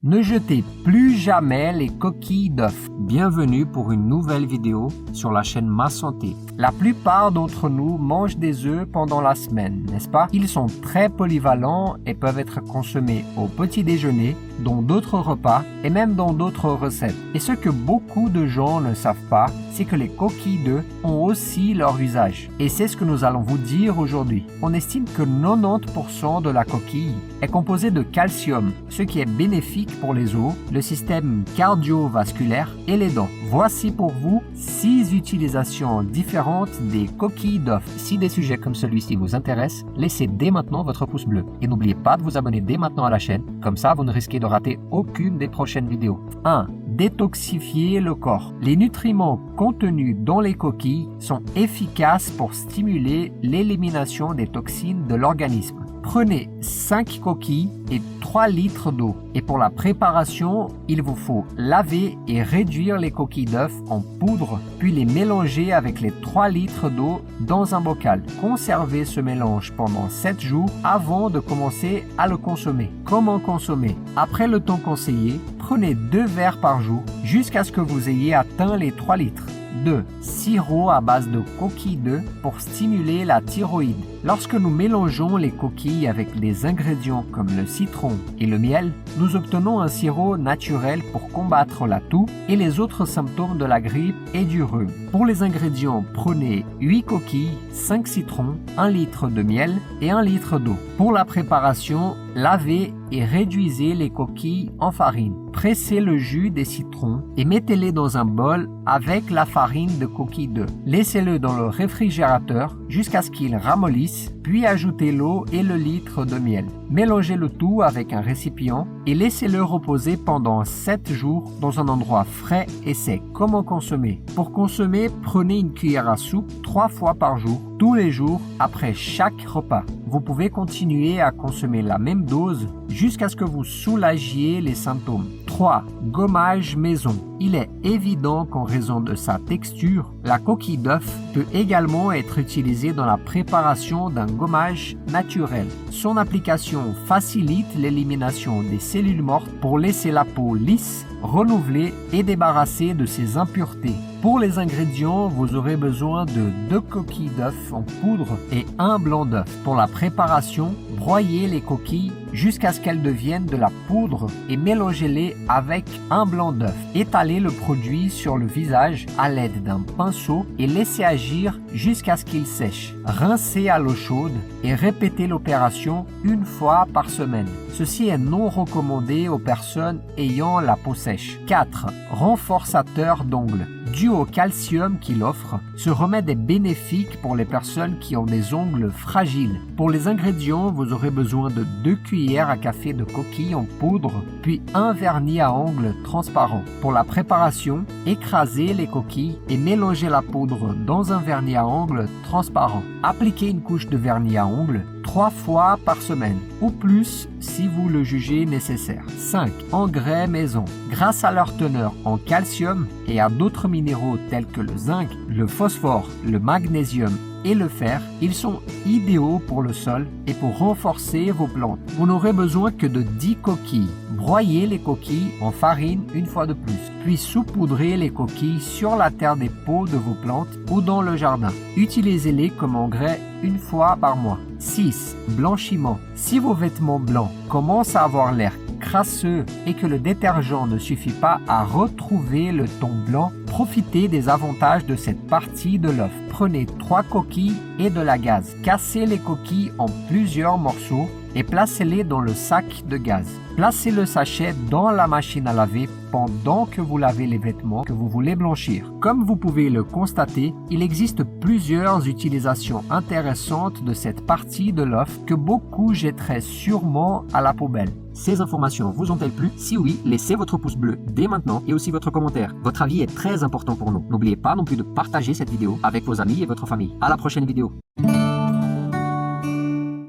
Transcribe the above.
Ne jetez plus jamais les coquilles d'œufs. Bienvenue pour une nouvelle vidéo sur la chaîne Ma Santé. La plupart d'entre nous mangent des œufs pendant la semaine, n'est-ce pas? Ils sont très polyvalents et peuvent être consommés au petit déjeuner, dans d'autres repas et même dans d'autres recettes. Et ce que beaucoup de gens ne savent pas, c'est que les coquilles d'œufs ont aussi leur usage. Et c'est ce que nous allons vous dire aujourd'hui. On estime que 90% de la coquille est composée de calcium, ce qui est bénéfique pour les os, le système cardiovasculaire et les dents. Voici pour vous 6 utilisations différentes des coquilles d'œufs. Si des sujets comme celui-ci vous intéressent, laissez dès maintenant votre pouce bleu. Et n'oubliez pas de vous abonner dès maintenant à la chaîne, comme ça vous ne risquez de rater aucune des prochaines vidéos. 1. Détoxifier le corps. Les nutriments contenus dans les coquilles sont efficaces pour stimuler l'élimination des toxines de l'organisme. Prenez 5 coquilles et 3 litres d'eau. Et pour la préparation, il vous faut laver et réduire les coquilles d'œufs en poudre, puis les mélanger avec les 3 litres d'eau dans un bocal. Conservez ce mélange pendant 7 jours avant de commencer à le consommer. Comment consommer? Après le temps conseillé, prenez 2 verres par jour jusqu'à ce que vous ayez atteint les 3 litres. 2. Sirop à base de coquilles d'œufs pour stimuler la thyroïde. Lorsque nous mélangeons les coquilles avec des ingrédients comme le citron et le miel, nous obtenons un sirop naturel pour combattre la toux et les autres symptômes de la grippe et du rhume. Pour les ingrédients, prenez 8 coquilles, 5 citrons, 1 litre de miel et 1 litre d'eau. Pour la préparation, lavez et réduisez les coquilles en farine. Pressez le jus des citrons et mettez-les dans un bol avec la farine de coquilles d'œufs. Laissez-le dans le réfrigérateur jusqu'à ce qu'il ramollisse, puis ajoutez l'eau et le litre de miel. Mélangez le tout avec un récipient et laissez-le reposer pendant 7 jours dans un endroit frais et sec. Comment consommer? Pour consommer, prenez une cuillère à soupe 3 fois par jour, tous les jours, après chaque repas. Vous pouvez continuer à consommer la même dose jusqu'à ce que vous soulagiez les symptômes. 3. Gommage maison. Il est évident qu'en raison de sa texture, la coquille d'œuf peut également être utilisée dans la préparation d'un gommage naturel. Son application facilite l'élimination des cellules mortes pour laisser la peau lisse, renouvelée et débarrassée de ses impuretés. Pour les ingrédients, vous aurez besoin de 2 coquilles d'œufs en poudre et 1 blanc d'œuf. Pour la préparation, broyez les coquilles jusqu'à ce qu'elles deviennent de la poudre et mélangez-les avec un blanc d'œuf. Étalez le produit sur le visage à l'aide d'un pinceau et laissez agir jusqu'à ce qu'il sèche. Rincez à l'eau chaude et répétez l'opération une fois par semaine. Ceci est non recommandé aux personnes ayant la peau sèche. 4. Renforçateur d'ongles. Dû au calcium qu'il offre, ce remède est bénéfique pour les personnes qui ont des ongles fragiles. Pour les ingrédients, vous aurez besoin de 2 cuillères à café de coquille en poudre, puis un vernis à ongles transparent. Pour la préparation, écrasez les coquilles et mélangez la poudre dans un vernis à ongles transparent. Appliquez une couche de vernis à ongles 3 fois par semaine, ou plus si vous le jugez nécessaire. 5. Engrais maison. Grâce à leur teneur en calcium et à d'autres minéraux tels que le zinc, le phosphore, le magnésium et le fer, ils sont idéaux pour le sol et pour renforcer vos plantes. Vous n'aurez besoin que de 10 coquilles. Broyez les coquilles en farine une fois de plus, puis saupoudrez les coquilles sur la terre des pots de vos plantes ou dans le jardin. Utilisez-les comme engrais une fois par mois. 6. Blanchiment. Si vos vêtements blancs commencent à avoir l'air crasseux et que le détergent ne suffit pas à retrouver le ton blanc, profitez des avantages de cette partie de l'œuf. Prenez 3 coquilles et de la gaze. Cassez les coquilles en plusieurs morceaux et placez-les dans le sac de gaz. Placez le sachet dans la machine à laver pendant que vous lavez les vêtements que vous voulez blanchir. Comme vous pouvez le constater, il existe plusieurs utilisations intéressantes de cette partie de l'œuf que beaucoup jetteraient sûrement à la poubelle. Ces informations vous ont-elles plu? Si oui, laissez votre pouce bleu dès maintenant et aussi votre commentaire. Votre avis est très important pour nous. N'oubliez pas non plus de partager cette vidéo avec vos amis et votre famille. À la prochaine vidéo.